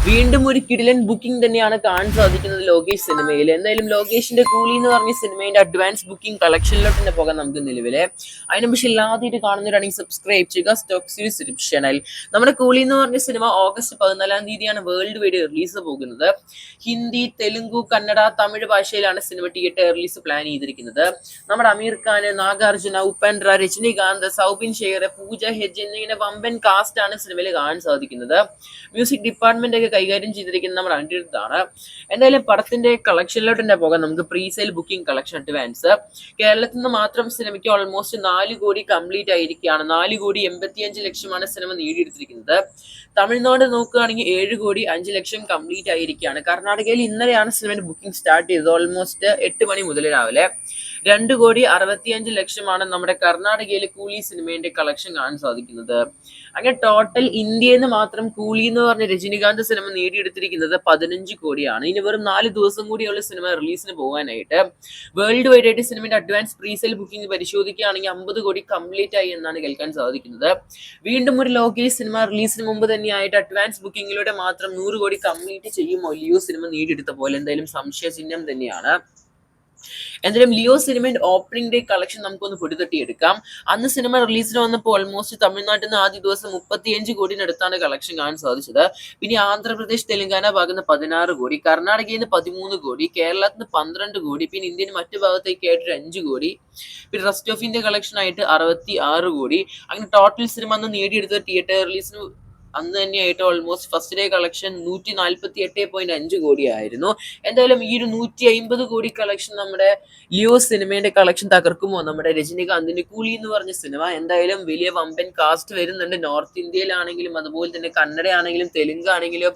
വീണ്ടും ഒരു കിടിലൻ ബുക്കിംഗ് തന്നെയാണ് കാണാൻ സാധിക്കുന്നത് ലോകേഷ് സിനിമയിൽ. എന്തായാലും ലോകേഷിന്റെ കൂലി എന്ന് പറഞ്ഞ സിനിമയുടെ അഡ്വാൻസ് ബുക്കിംഗ് കളക്ഷനിലോട്ട് തന്നെ പോകാം നമുക്ക് നിലവിലെ. അതിന് പക്ഷേ ആദ്യമായിട്ട് കാണുന്നവരാണെങ്കിൽ സബ്സ്ക്രൈബ് ചെയ്യുക സ്റ്റോക്ക് സീരീസ് ചാനൽ. നമ്മുടെ കൂലി എന്ന് പറഞ്ഞ സിനിമ ഓഗസ്റ്റ് 14 തീയതിയാണ് വേൾഡ് വൈഡ് റിലീസ് പോകുന്നത്. ഹിന്ദി, തെലുങ്കു, കന്നഡ, തമിഴ് ഭാഷയിലാണ് സിനിമ തിയേറ്റർ റിലീസ് പ്ലാൻ ചെയ്തിരിക്കുന്നത്. നമ്മുടെ അമീർ ഖാൻ, നാഗാർജുന, ഉപേന്ദ്ര, രജനികാന്ത്, സൗബിൻ ഷെയർ, പൂജ ഹെജ് എന്നിങ്ങനെ വമ്പൻ കാസ്റ്റ് ആണ് സിനിമയിൽ കാണാൻ സാധിക്കുന്നത്. മ്യൂസിക് ഡിപ്പാർട്ട്മെന്റ് ഒക്കെ കൈകാര്യം ചെയ്തിരിക്കുന്നത് നമ്മുടെ അനിരുദ്ധാണ്. എന്തായാലും പടത്തിന്റെ കളക്ഷനിലോട്ട് തന്നെ പോകാം നമുക്ക്. പ്രീസെയിൽ ബുക്കിംഗ് കളക്ഷൻ അഡ്വാൻസ് കേരളത്തിൽ നിന്ന് മാത്രം സിനിമയ്ക്ക് ഓൾമോസ്റ്റ് 4 കോടി കംപ്ലീറ്റ് ആയിരിക്കുകയാണ്. 4,85,00,000 സിനിമ നേടിയെടുത്തിരിക്കുന്നത്. തമിഴ്നാട് നോക്കുകയാണെങ്കിൽ 7,05,00,000 കംപ്ലീറ്റ് ആയിരിക്കുകയാണ്. കർണാടകയിൽ ഇന്നലെയാണ് സിനിമയുടെ ബുക്കിംഗ് സ്റ്റാർട്ട് ചെയ്തത്. ഓൾമോസ്റ്റ് 8 മണി മുതൽ രാവിലെ 2,65,00,000 നമ്മുടെ കർണാടകയിൽ കൂലി സിനിമയുടെ കളക്ഷൻ കാണാൻ സാധിക്കുന്നത്. അങ്ങനെ ടോട്ടൽ ഇന്ത്യയിൽ നിന്ന് മാത്രം കൂലി എന്ന് പറഞ്ഞ രജനികാന്ത് സിനിമ നേടിയെടുത്തിരിക്കുന്നത് 15 കോടിയാണ്. ഇനി വെറും 4 ദിവസം കൂടിയുള്ള സിനിമ റിലീസിന് പോകാനായിട്ട്. വേൾഡ് വൈഡ് ആയിട്ട് സിനിമയുടെ അഡ്വാൻസ് പ്രീസെയിൽ ബുക്കിംഗ് പരിശോധിക്കുകയാണെങ്കിൽ 50 കോടി കംപ്ലീറ്റ് ആയി എന്നാണ് കേൾക്കാൻ സാധിക്കുന്നത്. വീണ്ടും ഒരു ലോകേഷ് സിനിമ റിലീസിന് മുമ്പ് തന്നെയായിട്ട് അഡ്വാൻസ് ബുക്കിങ്ങിലൂടെ മാത്രം 100 കോടി കംപ്ലീറ്റ് ചെയ്യുമോ ലിയോ സിനിമ നേടിയെടുത്ത പോലെ? എന്തായാലും സംശയചിഹ്നം തന്നെയാണ്. എന്തായാലും ലിയോ സിനിമയുടെ ഓപ്പണിംഗ് ഡേ കളക്ഷൻ നമുക്കൊന്ന് പൊടിതട്ടിയെടുക്കാം. അന്ന് സിനിമ റിലീസിന് വന്നപ്പോൾ ഓൾമോസ്റ്റ് തമിഴ്നാട്ടിൽ നിന്ന് ആദ്യ ദിവസം 35 കോടിനടുത്താണ് കളക്ഷൻ കാണാൻ സാധിച്ചത്. പിന്നെ ആന്ധ്രാപ്രദേശ്, തെലങ്കാന ഭാഗത്ത് 16 കോടി, കർണാടകയിൽ നിന്ന് 13 കോടി, കേരളത്തിൽ നിന്ന് 12 കോടി, പിന്നെ ഇന്ത്യൻ മറ്റു ഭാഗത്തേക്കായിട്ട് 5 കോടി, പിന്നെ റെസ്റ്റ് ഓഫ് ഇന്ത്യ കളക്ഷൻ ആയിട്ട് 66 കോടി. അങ്ങനെ ടോട്ടൽ സിനിമ അന്ന് നേടിയെടുത്ത തിയേറ്റർ റിലീസിന് അന്ന് തന്നെയായിട്ട് ഓൾമോസ്റ്റ് ഫസ്റ്റ് ഡേ കളക്ഷൻ 148.5 കോടിയായിരുന്നു. എന്തായാലും ഈ ഒരു 150 കോടി കളക്ഷൻ നമ്മുടെ ലിയോ സിനിമയുടെ കളക്ഷൻ തകർക്കുമോ നമ്മുടെ രജനികാന്തിന്റെ കൂലി എന്ന് പറഞ്ഞ സിനിമ? എന്തായാലും വലിയ വമ്പൻ കാസ്റ്റ് വരുന്നുണ്ട്. നോർത്ത് ഇന്ത്യയിലാണെങ്കിലും അതുപോലെ തന്നെ കന്നഡ ആണെങ്കിലും തെലുങ്ക് ആണെങ്കിലും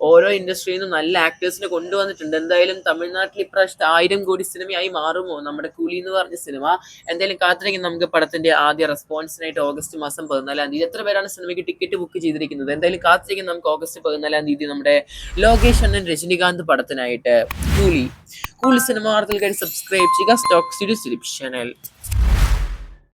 ഓരോ ഇൻഡസ്ട്രിയിൽ നിന്നും നല്ല ആക്ടേഴ്സിനെ കൊണ്ടുവന്നിട്ടുണ്ട്. എന്തായാലും തമിഴ്നാട്ടിൽ ഇപ്രാവശ്യത്തെ 1000 കോടി സിനിമയായി മാറുമോ നമ്മുടെ കൂലി എന്ന് പറഞ്ഞ സിനിമ? എന്തായാലും കാത്തിരിക്കും നമുക്ക് പടത്തിന്റെ ആദ്യ റെസ്പോൺസിനായിട്ട് ഓഗസ്റ്റ് മാസം 14 തീയതി. എത്ര പേരാണ് സിനിമയ്ക്ക് ടിക്കറ്റ് ബുക്ക് ചെയ്തിരിക്കുന്നത്? എന്തായാലും കാത്തിരിക്കും നമുക്ക് ഓഗസ്റ്റ് 14 തീയതി നമ്മുടെ ലോകേഷ് അണ്ണൻ രജനികാന്ത് പടത്തിനായിട്ട്. കൂലി സിനിമ വാർത്തകൾക്കായി സബ്സ്ക്രൈബ് ചെയ്യുക സ്റ്റോക്ക് സീരീസ് ചാനൽ.